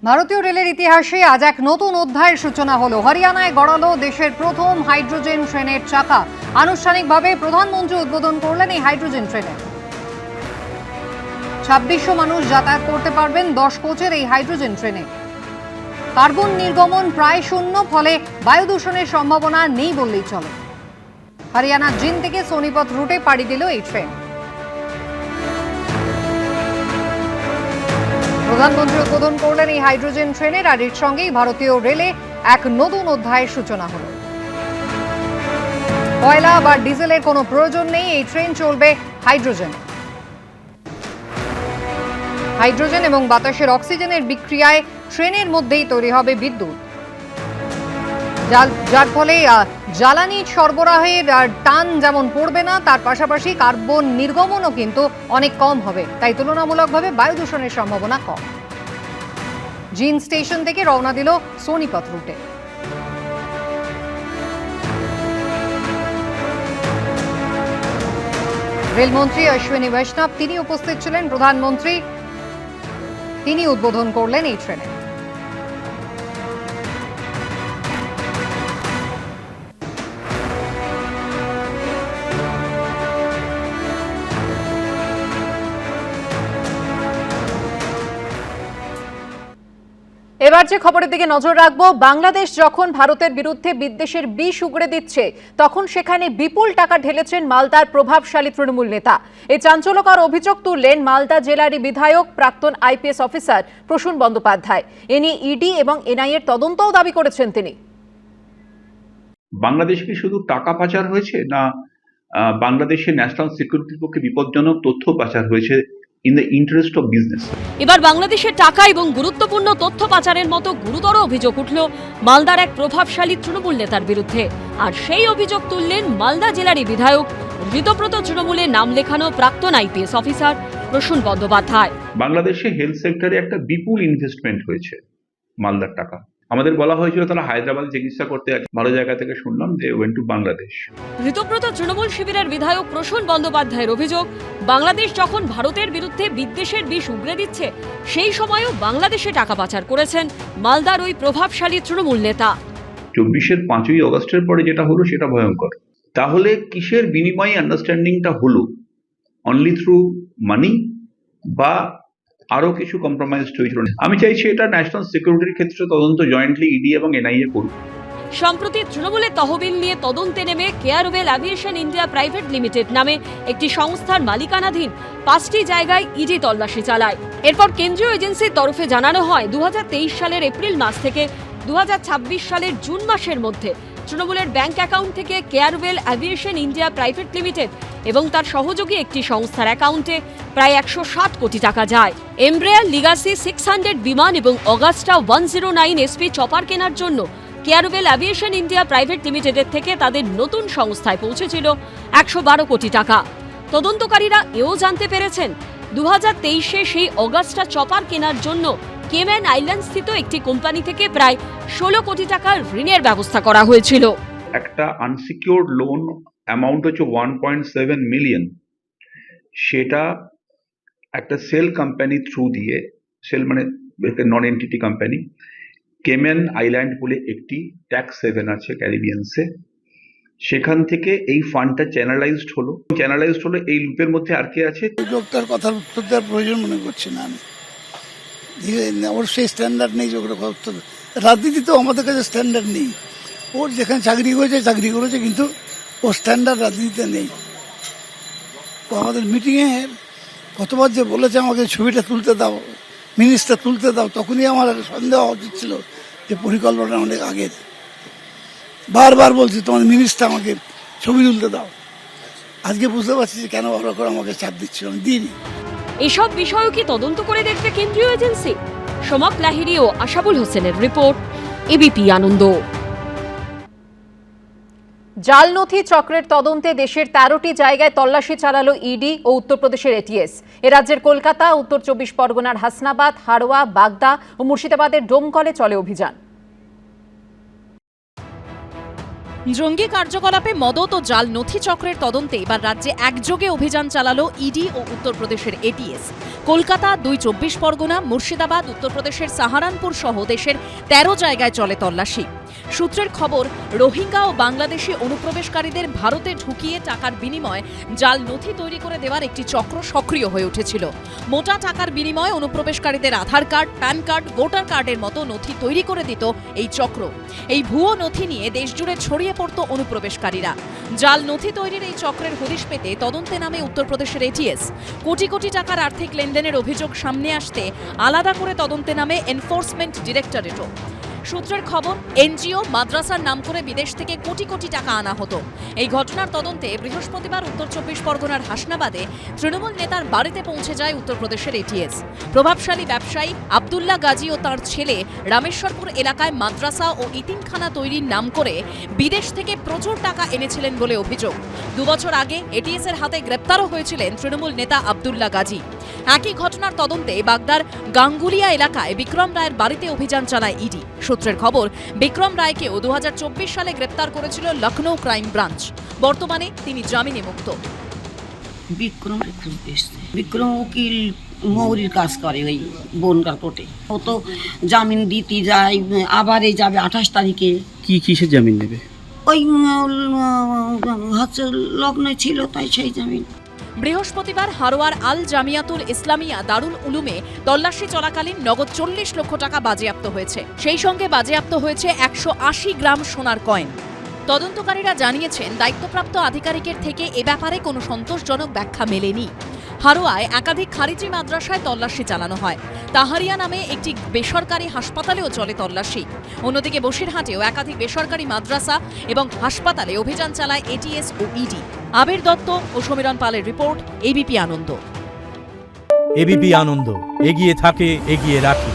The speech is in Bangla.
ভারতীয় রেলের ইতিহাসে আজ এক নতুন অধ্যায়ের সূচনা হলো। হরিয়ানায় গড়ালো দেশের প্রথম হাইড্রোজেন ট্রেনের চাকা। আনুষ্ঠানিকভাবে প্রধানমন্ত্রী উদ্বোধন করলেন এই হাইড্রোজেন ট্রেনে। ২৬০০ মানুষ যাতায়াত করতে পারবেন ১০ কোচের এই হাইড্রোজেন ট্রেনে। কার্বন নির্গমন প্রায় শূন্য, ফলে বায়ু দূষণের সম্ভাবনা নেই বললেই চলে। হরিয়ানার জিন্দ থেকে সোনিপত রুটে পাড়ি দিল এই ট্রেন। প্রধানমন্ত্রী উদ্বোধন করলেন এই হাইড্রোজেন ট্রেনের, আর এর সঙ্গেই ভারতীয় রেলে এক নতুন অধ্যায়ের সূচনা হল। কয়লা বা ডিজেলের কোনো প্রয়োজন নেই, এই ট্রেন চলবে হাইড্রোজেনে। হাইড্রোজেন এবং বাতাসের অক্সিজেনের বিক্রিয়ায় ট্রেনের মধ্যেই তৈরি হবে বিদ্যুৎ, যার ফলে জ্বালানি সরবরাহের টান যেমন পড়বে না, তার পাশাপাশি কার্বন নির্গমনও কিন্তু অনেক কম হবে। তাই তুলনামূলকভাবে বায়ু দূষণের সম্ভাবনা কম। জিন্দ স্টেশন থেকে রওনা দিল সোনিপত রুটে। রেলমন্ত্রী অশ্বিনী বৈষ্ণব তিনি উপস্থিত ছিলেন। প্রধানমন্ত্রী তিনি উদ্বোধন করলেন এই ট্রেনে। এবার যে খবরের দিকে নজর রাখবো, বাংলাদেশ যখন ভারতের বিরুদ্ধে বিদ্বেষের বিষ উগড়ে দিচ্ছে, তখন সেখানে বিপুল টাকা ঢেলেছেন মালদার প্রভাবশালী তৃণমূল নেতা। এই চাঞ্চল্যকর অভিযোগ তুললেন মালদা জেলারই বিধায়ক প্রাক্তন আইপিএস অফিসার প্রসূন বন্দ্যোপাধ্যায়। এ নিয়ে ইডি এবং এনআইএর তদন্তও দাবি করেছেন তিনি। বাংলাদেশে কি শুধু টাকা পাচার হয়েছে, না বাংলাদেশের ন্যাশনাল সিকিউরিটির পক্ষে বিপজ্জনক তথ্য পাচার হয়েছে in the interest of business? এবার বাংলাদেশের টাকা এবং গুরুত্বপূর্ণ তথ্য পাচারের মতো গুরুতর অভিযোগ উঠল মালদার এক প্রভাবশালী তৃণমূল নেতার বিরুদ্ধে। আর সেই অভিযোগ তুললেন মালদা জেলারই বিধায়ক, ঋতব্রত তৃণমূলে নাম লেখানো প্রাক্তন আইপিএস অফিসার প্রসূন বন্দ্যোপাধ্যায়। বাংলাদেশে হেলথ সেক্টরে একটা বিপুল ইনভেস্টমেন্ট হয়েছে মালদার টাকা। আমাদের বলা হয়েছিল তারা হায়দ্রাবাদে চিকিৎসা করতে, ভালো জায়গা থেকে শুনলাম যে ওয়েন্ট টু বাংলাদেশ। ঋতব্রত তৃণমূল শিবিরের বিধায়ক প্রসূন বন্দ্যোপাধ্যায়ের অভিযোগ, বাংলাদেশ যখন ভারতের বিরুদ্ধে বিদ্বেষের বিষ উগড়ে দিচ্ছে, সেই সময়ও বাংলাদেশে টাকা পাচার করেছেন মালদার ওই প্রভাবশালী তৃণমূল নেতা। ২৪-এর ৫ই অগস্টের পরে যেটা হলো সেটা ভয়ঙ্কর। তাহলে কিসের বিনিময়ে আন্ডারস্ট্যান্ডিংটা হলো? অনলি থ্রু মানি, বা আরো কিছু কম্প্রোমাইজ হয়েছিল? আমি চাইছি এটা ন্যাশনাল সিকিউরিটির ক্ষেত্রে তদন্ত জয়েন্টলি ইডি এবং এনআইএ করুক। সম্প্রতি তৃণমূলের তহবিল নিয়ে তদন্তে নেমে কেয়ারওয়েল অ্যাভিয়েশন ইন্ডিয়া প্রাইভেট লিমিটেড নামে একটি সংস্থার মালিকানাধীন 5টি জায়গায় ইডি তল্লাশি চালায়। এরপর কেন্দ্রীয় এজেন্সির তরফে জানানো হয় 2023 সালের এপ্রিল মাস থেকে 2026 সালের জুন মাসের মধ্যে তৃণমূলের ব্যাংক অ্যাকাউন্ট থেকে কেয়ারওয়েল অ্যাভিয়েশন ইন্ডিয়া প্রাইভেট লিমিটেড এবং তার সহযোগী একটি সংস্থার অ্যাকাউন্টে প্রায় 160 কোটি টাকা যায়। এমব্রেয়ার লিগাসি 600 বিমান এবং অগাস্টা 109 এসপি চপার কেনার জন্য কেয়ারওয়েল অ্যাভিয়েশন ইন্ডিয়া প্রাইভেট লিমিটেডের থেকে তাদের নতুন সংস্থায় পৌঁছেছিল 112 কোটি টাকা। তদন্তকারীরা এও জানতে পেরেছেন 2023-এ সেই অগাস্টা চপার কেনার জন্য কেম্যান আইল্যান্ড স্থিত একটি কোম্পানি থেকে প্রায় 16 কোটি টাকার ঋণের ব্যবস্থা করা হয়েছিল। একটা আনসিকিউরড লোন অ্যামাউন্ট হচ্ছে 1.7 মিলিয়ন, সেটা একটা সেল কোম্পানি থ্রু দিয়ে, সেল মানে নন এন্টিটি কোম্পানি, কেম্যান আইল্যান্ড বলে একটি ট্যাক্স হেভেন আছে ক্যারিবিয়ানসে, সেখান থেকে এই ফান্ডটা চ্যানেলাইজড হলো। এই লুপের মধ্যে আর কে আছে? লোকটার কথার উত্তর দেওয়ার প্রয়োজন মনে করছি না আমি। ওর সেই স্ট্যান্ডার্ড নেই, রাজনীতি তো আমাদের কাছে স্ট্যান্ডার্ড নেই। ওর যেখানে চাকরি করেছে, কিন্তু ওর স্ট্যান্ডার্ড রাজনীতিতে নেই। ও আমাদের মিটিংয়ে কতবার যে বলেছে আমাকে ছবিটা তুলতে দাও, মিনিস্টার তুলতে দাও, তখনই আমার সন্দেহ হওয়া উচিত ছিল যে পরিকল্পনা অনেক আগের। বারবার বলছি তোমাদের মিনিস্টার আমাকে ছবি তুলতে দাও। আজকে বুঝতে পারছি যে কেন ওরা করে আমাকে চাপ দিচ্ছিল, আমি দিইনি। এসব বিষয়ও কি তদন্ত করে দেখবে কেন্দ্রীয় এজেন্সি? সোমক লাহিড়ী ও আশাবুল হোসেনের রিপোর্ট, এবিপি আনন্দ। জাল নথি চক্রের তদন্তে দেশের 13টি জায়গায় তল্লাশি চালালো ইডি ও উত্তরপ্রদেশের এটিএস। এ রাজ্যের কলকাতা, উত্তর 24 পরগনার হাসনাবাদ, হাড়োয়া, বাগদা ও মুর্শিদাবাদের ডোমকলে চলে অভিযান। জঙ্গি কার্যকলাপে মদত ও জাল নথি চক্রের তদন্তে এবার রাজ্যে একযোগে অভিযান চালালো ইডি ও উত্তরপ্রদেশের এটিএস। কলকাতা, 2 চব্বিশ পরগনা, মুর্শিদাবাদ, উত্তরপ্রদেশের সাহারানপুর সহ দেশের 13 জায়গায় চলে তল্লাশি। সূত্রের খবর, রোহিঙ্গা ও বাংলাদেশি অনুপ্রবেশকারীদের ভারতে ঢুকিয়ে টাকার বিনিময়ে জাল নথি তৈরি করে দেওয়ার একটি চক্র সক্রিয় হয়ে উঠেছিল। মোটা টাকার বিনিময়ে অনুপ্রবেশকারীদের আধার কার্ড, প্যান কার্ড, ভোটার কার্ডের মতো নথি তৈরি করে দিত এই চক্র। এই ভুয়ো নথি নিয়ে দেশজুড়ে ছড়িয়ে পড়ত অনুপ্রবেশকারীরা। জাল নথি তৈরির এই চক্রের হদিশ পেতে তদন্তে নামে উত্তরপ্রদেশের এটিএস। কোটি কোটি টাকার আর্থিক লেনদেনের অভিযোগ সামনে আসতে আলাদা করে তদন্তে নামে এনফোর্সমেন্ট ডিরেক্টরেটও। সূত্রের খবর, এনজিও, মাদ্রাসার নাম করে বিদেশ থেকে কোটি কোটি টাকা আনা হতো। এই ঘটনার তদন্তে বৃহস্পতিবার উত্তর 24 পরগনার হাসনাবাদে তৃণমূল নেতার বাড়িতে পৌঁছে যায় উত্তরপ্রদেশের এটিএস। প্রভাবশালী ব্যবসায়ী আব্দুল্লাহ গাজী ও তাঁর ছেলে রামেশ্বরপুর এলাকায় মাদ্রাসা ও ইতিমখানা তৈরির নাম করে বিদেশ থেকে প্রচুর টাকা এনেছিলেন বলে অভিযোগ। 2 বছর আগে এটিএস এর হাতে গ্রেপ্তারও হয়েছিলেন তৃণমূল নেতা আব্দুল্লাহ গাজী। একই ঘটনার তদন্তে বাগদার গাঙ্গুলিয়া এলাকায় বিক্রম রায়ের বাড়িতে অভিযান চালায় ইডি। সূত্রের খবর, বিক্রম রায়কেও 2024 সালে গ্রেপ্তার করেছিল লখনৌ ক্রাইম ব্রাঞ্চ। বর্তমানে তিনি জামিনে মুক্ত। বিক্রমের খুঁজতে এসছে। বিক্রম উকিল মৌরির কাজ করে ওই বনগার কোর্টে। ও তো জামিন দিতে যায়, আবার এই যাবে 28 তারিখে। কি কিসের জামিন নেবে? ওই হচ্ছে লগ্নে ছিল, তাই সেই জামিন। বৃহস্পতিবার হারোয়ার আল জামিয়াতুল ইসলামিয়া দারুল উলুমে তল্লাশি চলাকালীন নগদ 40 লক্ষ টাকা বাজেয়াপ্ত হয়েছে। সেই সঙ্গে বাজেয়াপ্ত হয়েছে 180 গ্রাম সোনার কয়েন। তদন্তকারীরা জানিয়েছেন, দায়িত্বপ্রাপ্ত আধিকারিকের থেকে এ ব্যাপারে কোনো সন্তোষজনক ব্যাখ্যা মেলেনি। হারোয়ায় একাধিক খারিজি মাদ্রাসায় তল্লাশি চালানো হয়। তাহারিয়া নামে একটি বেসরকারি হাসপাতালেও চলে তল্লাশি। অন্যদিকে বসিরহাটেও একাধিক বেসরকারি মাদ্রাসা এবং হাসপাতালে অভিযান চালায় এটিএস ও ইডি। আবির দত্ত ও সমীরণ পালের রিপোর্ট, এবিপি আনন্দ। এবিপি আনন্দ, এগিয়ে থাকে, এগিয়ে রাখে।